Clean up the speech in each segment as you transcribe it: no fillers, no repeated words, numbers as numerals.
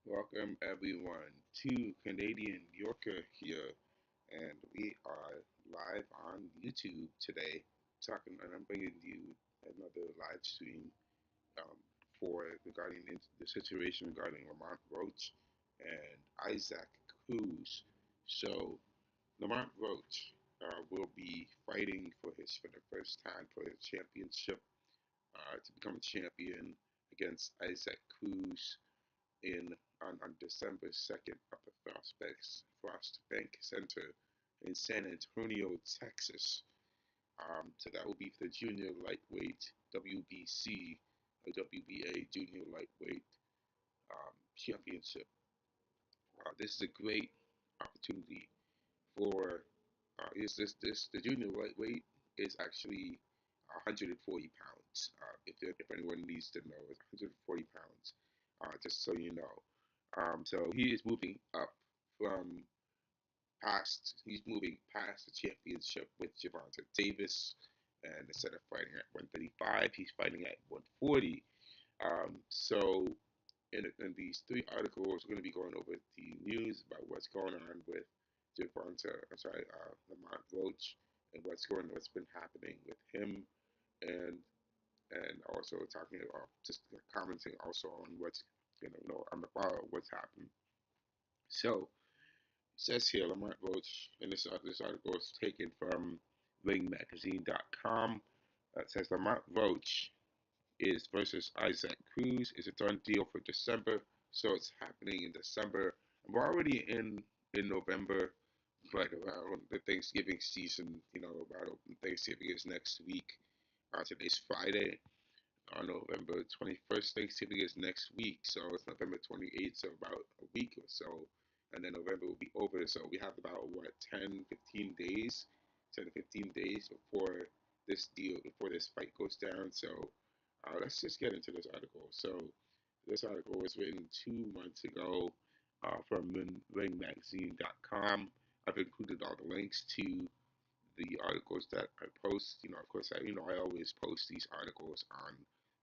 Welcome everyone to Canadian Yorker here, and we are live on YouTube today, talking, and I'm bringing you another live stream um, for regarding the situation regarding Lamont Roach and Issac Cruz. So Lamont Roach will be fighting for the first time for the championship to become a champion against Issac Cruz in on December 2nd at the Frost Bank Center in San Antonio, Texas. So that will be for the junior lightweight WBC or WBA junior lightweight championship. This is a great opportunity for is this the junior lightweight is actually 140 pounds. If anyone needs to know, it's 140 pounds. Just so you know. So he is moving up from he's moving past the championship with Gervonta Davis, and instead of fighting at 135, he's fighting at 140. So in these three articles, we're going to be going over the news about what's going on with Lamont Roach, and what's been happening with him, and also talking about just commenting also on what's on the follow what's happened. So it says here Lamont Roach, and this article is taken from ringmagazine.com. It says Lamont Roach is versus Issac Cruz is a done deal for December, so it's happening in December. We're already in November, but around the Thanksgiving season, about Thanksgiving is next week. Today's Friday, on November 21st. Thanksgiving is next week, so it's November 28th, so about a week or so, and then November will be over. So we have about what 10 to 15 days before this fight goes down. So let's just get into this article. So this article was written 2 months ago from ringmagazine.com. I've included all the links to the articles that I post. Of course, I always post these articles on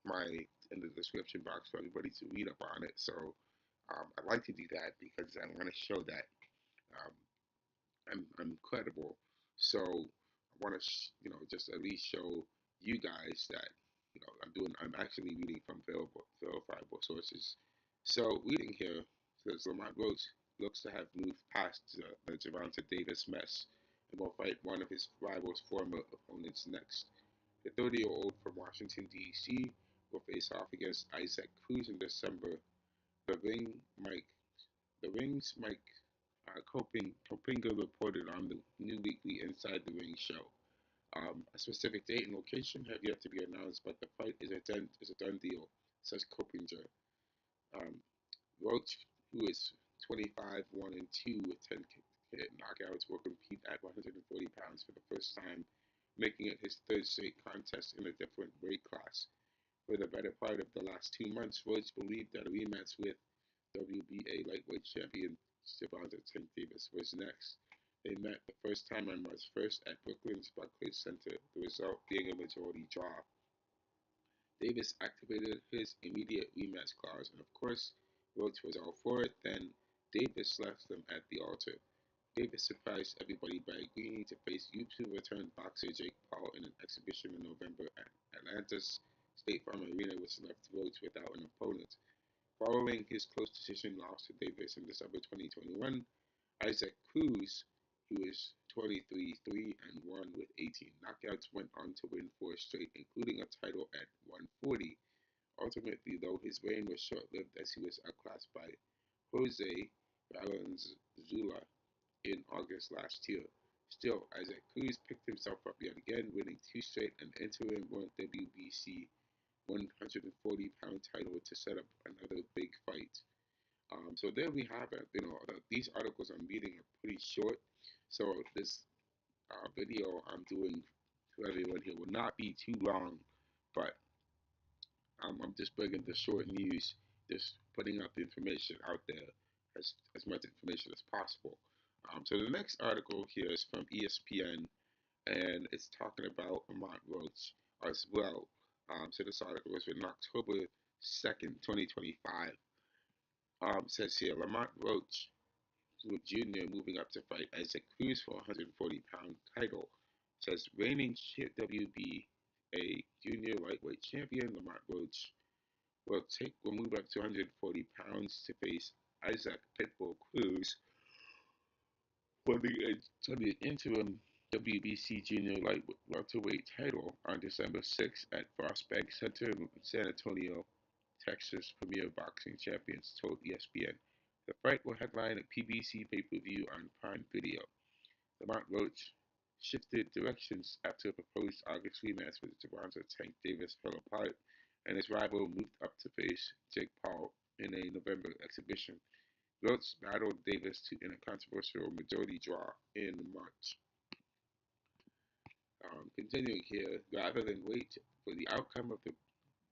my in the description box for everybody to read up on it. So I like to do that because I want to show that um, I'm credible. So I want to, just at least show you guys that I'm actually reading from verifiable sources. So reading here says Lamont Roach looks to have moved past the Gervonta Davis mess and will fight one of his rivals' former opponents next. The 30-year-old from Washington, D.C. will face off against Issac Cruz in December. The ring Mike the Ring's Mike Copinga reported on the new weekly Inside the Ring show. A specific date and location have yet to be announced, but the fight is a done deal, says Coppinger. Um, Roach, who is 25, 1 and 2 with 10 knockouts, will compete at 140 pounds for the first time, making it his third straight contest in a different weight class. For the better part of the last 2 months, Roach believed that a rematch with WBA lightweight champion Gervonta Davis was next. They met the first time on March 1st at Brooklyn's Barclays Center, the result being a majority draw. Davis activated his immediate rematch clause, and of course, Roach was all for it. Then Davis left them at the altar. Davis surprised everybody by agreeing to face YouTube-returned boxer Jake Paul in an exhibition in November at Atlanta's State Farm Arena, which left Roach without an opponent. Following his close decision loss to Davis in December 2021, Issac Cruz, who is 23 3 and 1 with 18 knockouts, went on to win four straight, including a title at 140. Ultimately, though, his reign was short-lived as he was outclassed by Jose Valenzuela in August last year. Still, Issac Cruz picked himself up yet again, winning two straight and interim WBC 140-pound title to set up another big fight. So there we have it. These articles I'm reading are pretty short, so this video I'm doing to everyone here will not be too long, but I'm just bringing the short news, just putting out the information out there, as much information as possible. So the next article here is from ESPN, and it's talking about Lamont Roach as well. So this article was written October 2nd, 2025. Says here, Lamont Roach Jr. moving up to fight Issac Cruz for 140-pound title. Says reigning WBA junior lightweight champion Lamont Roach will move up to 140 pounds to face Isaac Pitbull Cruz for the interim WBC junior light welterweight title on December 6th at Frost Bank Center in San Antonio, Texas. Premier Boxing Champions told ESPN. The fight will headline a PBC pay-per-view on Prime Video. Lamont Roach shifted directions after a proposed August rematch with Javante Tank Davis fell apart, and his rival moved up to face Jake Paul in a November exhibition. Roach battled Davis in a controversial majority draw in March. Continuing here, rather than wait for the outcome of the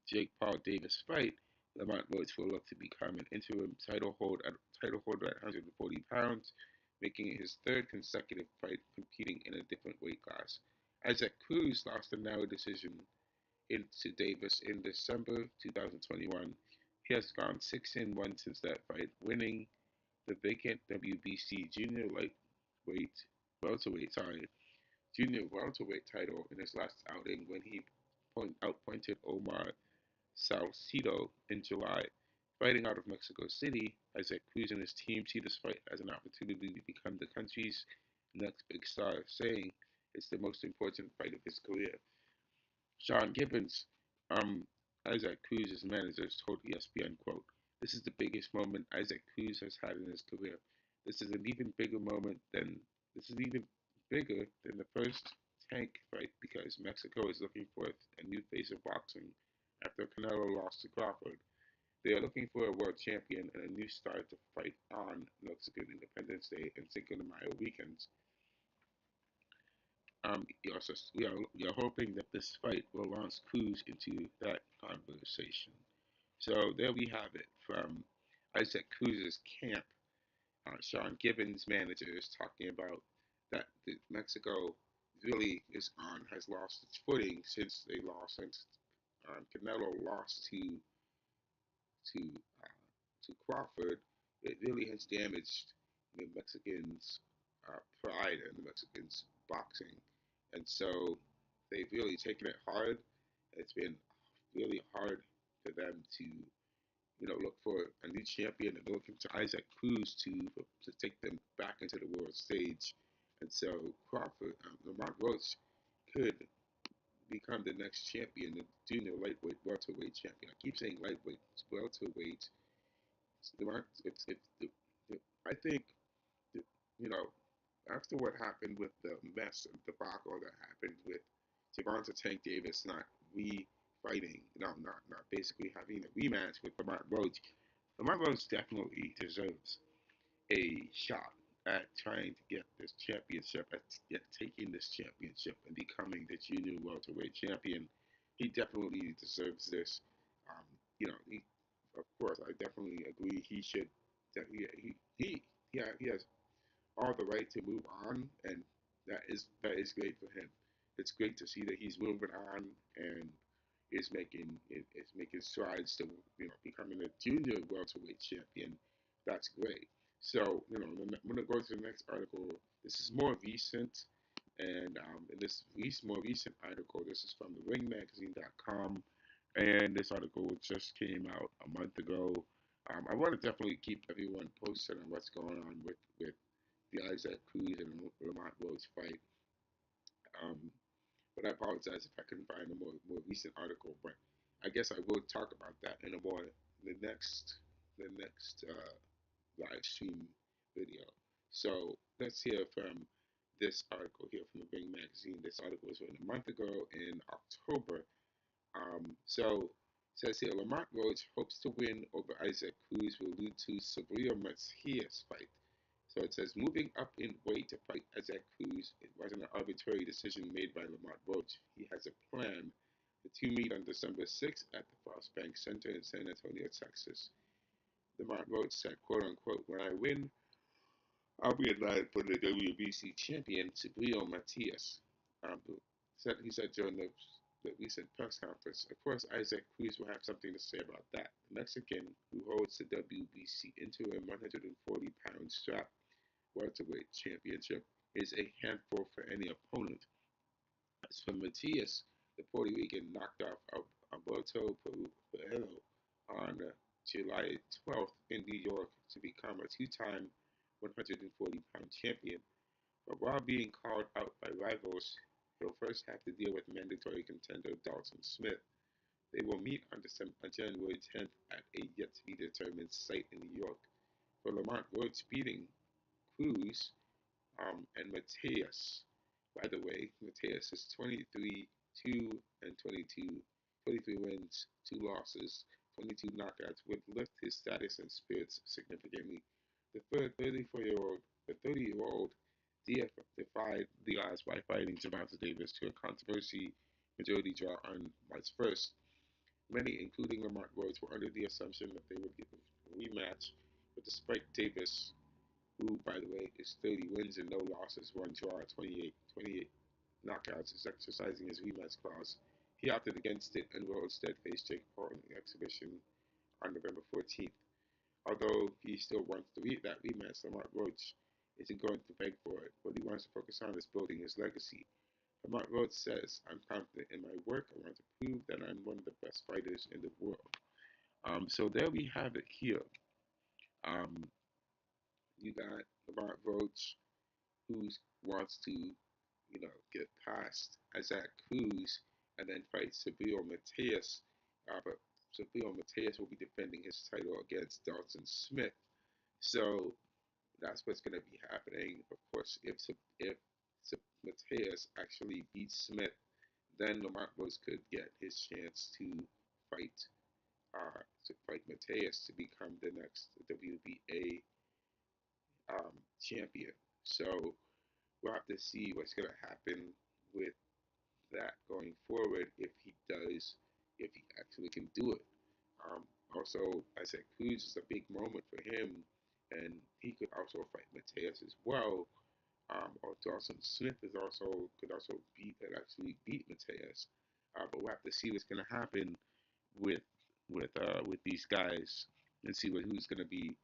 Jake Paul Davis fight, Lamont Roach will look to become an interim title holder at 140 pounds, making it his third consecutive fight competing in a different weight class. Isaac Cruz lost a narrow decision to Davis in December 2021. He has gone 6-1 since that fight, winning the vacant WBC junior welterweight title in his last outing when he outpointed Omar Salcido in July. Fighting out of Mexico City, Isaac Cruz and his team see this fight as an opportunity to become the country's next big star, saying it's the most important fight of his career. Sean Gibbons, um, Isaac Cruz's manager, told ESPN, quote, "This is the biggest moment Isaac Cruz has had in his career. This is an even bigger moment than this is even bigger than the first Tank fight because Mexico is looking for a new face of boxing after Canelo lost to Crawford. They are looking for a world champion and a new star to fight on Mexican Independence Day and Cinco de Mayo weekends. We are hoping that this fight will launch Cruz into that conversation." So there we have it from Isaac Cruz's camp. Sean Gibbons' manager is talking about that Mexico really has lost its footing since Canelo lost to to Crawford. It really has damaged the Mexicans' pride and the Mexicans' boxing, and so they've really taken it hard. It's been really hard for them to look for a new champion, and they're looking to Isaac Cruz to take them back into the world stage. And so Lamont Roach could become the next champion, the junior lightweight, welterweight champion. I keep saying lightweight, it's welterweight. I think, you know, after what happened with the mess and debacle that happened with Javante Tank Davis not re-fighting, not basically having a rematch with Lamont Roach, Lamont Roach definitely deserves a shot at trying to get this championship, at taking this championship and becoming the junior welterweight champion. He definitely deserves this. Um, of course, I definitely agree. He should. He has all the right to move on, and that is great for him. It's great to see that he's moving on and is making strides to becoming a junior welterweight champion. That's great. So I'm gonna go to the next article. This is more recent, and in this more recent article, this is from the ringmagazine.com, and this article just came out a month ago. I want to definitely keep everyone posted on what's going on with the Isaac Cruz and Lamont Roach fight. Um, but I apologize if I couldn't find a more recent article. But I guess I will talk about that in the next live stream video. So let's hear from this article here from the Ring Magazine. This article was written a month ago in October. So it says here Lamont Roach hopes to win over Isaac Cruz will lead to Sabrina Matias fight. So it says moving up in weight to fight Isaac Cruz. It wasn't an arbitrary decision made by Lamont Roach. He has a plan. The two meet on December 6th at the Frost Bank Center in San Antonio, Texas. Lamont Roach said, quote unquote, "When I win, I'll be in line for the WBC champion, Sabrina Matias." He said during the the recent press conference. Of course, Issac Cruz will have something to say about that. The Mexican, who holds the WBC interim 140-pound strap welterweight championship, is a handful for any opponent. As for Matias, the Puerto Rican knocked off Alberto Pereiro on July 12th in New York to become a two-time 140-pound champion. But while being called out by rivals, he'll first have to deal with mandatory contender Dalton Smith. They will meet on January 10th at a yet-to-be-determined site in New York. For Lamont Roach beating Cruz and Mateus. By the way, Mateus is 23, 2 and 22, 23 wins, 2 losses, 22 knockouts would lift his status and spirits significantly. The 34-year-old, the 30-year-old defied the odds by fighting Gervonta Davis to a controversy majority draw on March 1st. Many, including Lamont Roach, were under the assumption that they would get a rematch, but despite Davis, who, by the way, is 30 wins and no losses, one draw, 28 knockouts, is exercising his rematch clause. He opted against it and will instead face Jake Paul in the exhibition on November 14th. Although he still wants to that rematch, Lamont Roach isn't going to beg for it. What he wants to focus on is building his legacy. Lamont Roach says, "I'm confident in my work. I want to prove that I'm one of the best fighters in the world." So there we have it here. Um, you got Lamont Roach, who wants to, get past Issac Cruz and then fight Sabio Mateus. But Sabio Mateus will be defending his title against Dalton Smith. So that's what's going to be happening. Of course, if Mateus actually beats Smith, then Lamont Roach could get his chance fight to fight Mateus to become the next WBA champion. So we'll have to see what's going to happen with that going forward if he actually can do it. Also, I said Cruz is a big moment for him, and he could also fight Mateus as well. Or Dawson Smith could also actually beat Mateus. But we'll have to see what's going to happen with with these guys and see who's going to be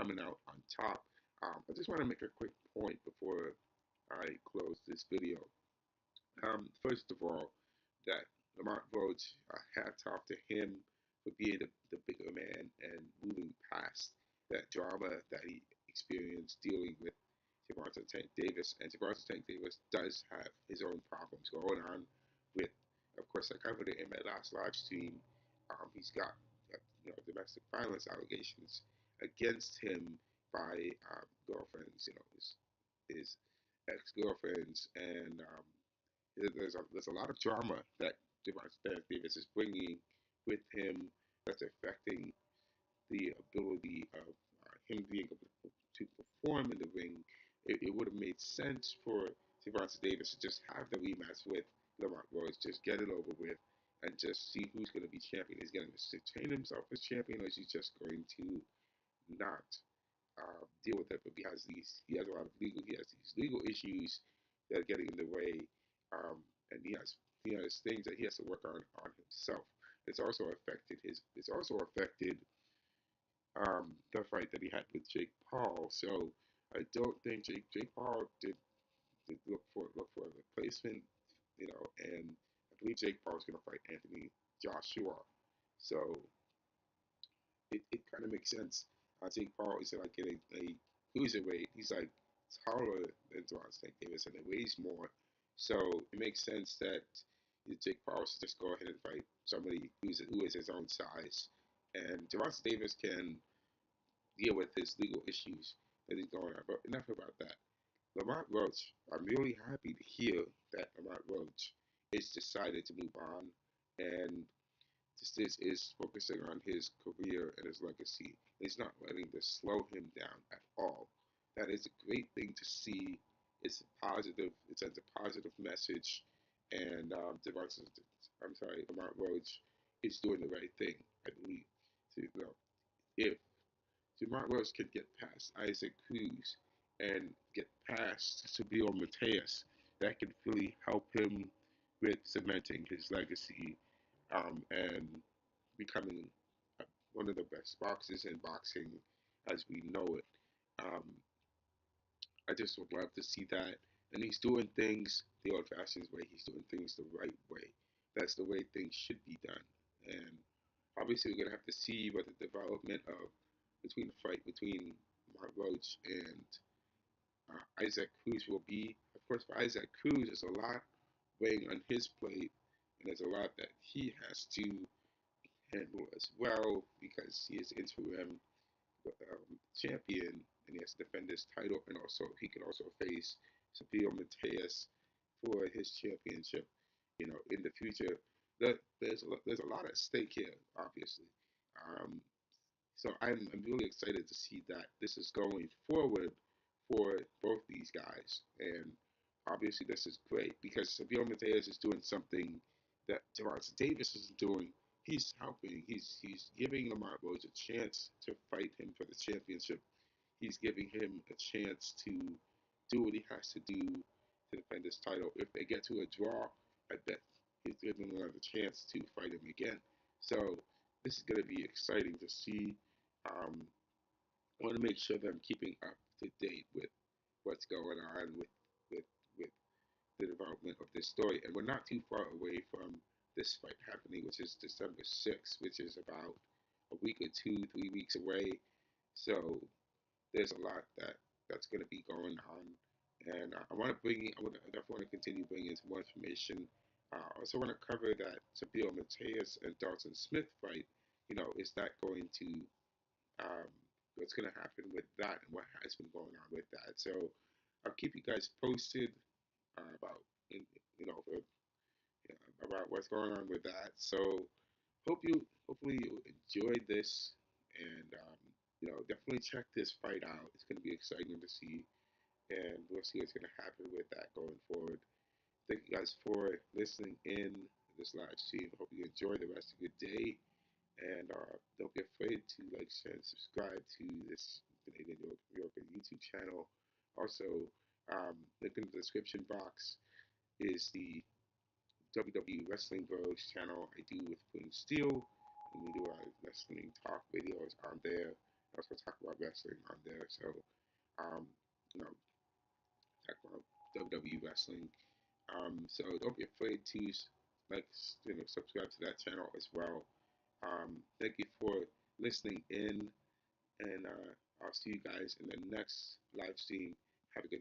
coming out on top. I just want to make a quick point before I close this video. First of all, that Lamont Roach, hats off to him for being the bigger man and moving past that drama that he experienced dealing with Gervonta Tank Davis. And Gervonta Tank Davis does have his own problems going on with, of course, I covered it in my last live stream. He's got domestic violence allegations against him by girlfriends, his ex-girlfriends, and there's a lot of drama that Gervonta Davis is bringing with him that's affecting the ability of him being able to perform in the ring. It would have made sense for Gervonta Davis to just have the rematch with Lamont Roach, just get it over with, and just see who's going to be champion. Is he going to train himself as champion, or is he just going to not deal with it? But he has a lot of these legal issues that are getting in the way, and he has things that he has to work on himself. It's also affected the fight that he had with Jake Paul. So I don't think Jake Paul did look for a replacement, and I believe Jake Paul is going to fight Anthony Joshua. So it kind of makes sense. Jake Paul is like a cruiserweight. He's like taller than Gervonta Davis and he weighs more. So it makes sense that Jake Paul should just go ahead and fight somebody who is his own size. And Gervonta Davis can deal with his legal issues that he's going on. But enough about that. Lamont Roach, I'm really happy to hear that Lamont Roach is decided to move on and this is focusing on his career and his legacy. He's not letting this slow him down at all. That is a great thing to see. It's positive. It sends a positive message. And Lamont Roach is doing the right thing, I believe. So, if Lamont Roach could get past Issac Cruz and get past Sabio Mateus, that could really help him with cementing his legacy and becoming one of the best boxers in boxing as we know it. Um, I just would love to see that. And he's doing things the old fashioned way. He's doing things the right way. That's the way things should be done. And obviously, we're gonna have to see what the development of between the fight between Lamont Roach and Issac Cruz will be. Of course, for Issac Cruz, there's a lot weighing on his plate, and there's a lot that he has to handle as well because he is interim champion and he has to defend his title, and also he can also face Sabio Mateus for his championship. In the future, there's a lot at stake here, obviously. Um, so I'm really excited to see that this is going forward for both these guys, and obviously this is great because Sabio Mateus is doing something that Gervonta Davis isn't doing. He's helping. He's giving Lamont Roach a chance to fight him for the championship. He's giving him a chance to do what he has to do to defend his title. If they get to a draw, I bet he's giving him another chance to fight him again. So this is going to be exciting to see. I want to make sure that I'm keeping up to date with what's going on with with the development of this story. And we're not too far away from this fight happening, which is December 6th, which is about a week or two, 3 weeks away. So there's a lot that's going to be going on. And I definitely want to continue bringing some more information. I also want to cover that Sabio Mateus and Dalton Smith fight. Is that going to um, what's going to happen with that and what has been going on with that. So I'll keep you guys posted about about what's going on with that. So hopefully you enjoyed this and definitely check this fight out. It's going to be exciting to see, and we'll see what's going to happen with that going forward. Thank you guys for listening in this live stream. Hope you enjoy the rest of your day. And don't be afraid to like, share, and subscribe to this Canadian Yorker YouTube channel. Also, link in the description box is the WWE Wrestling Bros channel I do with Queen Steel. And we do our wrestling talk videos on there. I also talk about wrestling on there. So, um, you know, talk about WWE wrestling. So don't be afraid to like, subscribe to that channel as well. Thank you for listening in, and I'll see you guys in the next live stream. Have a good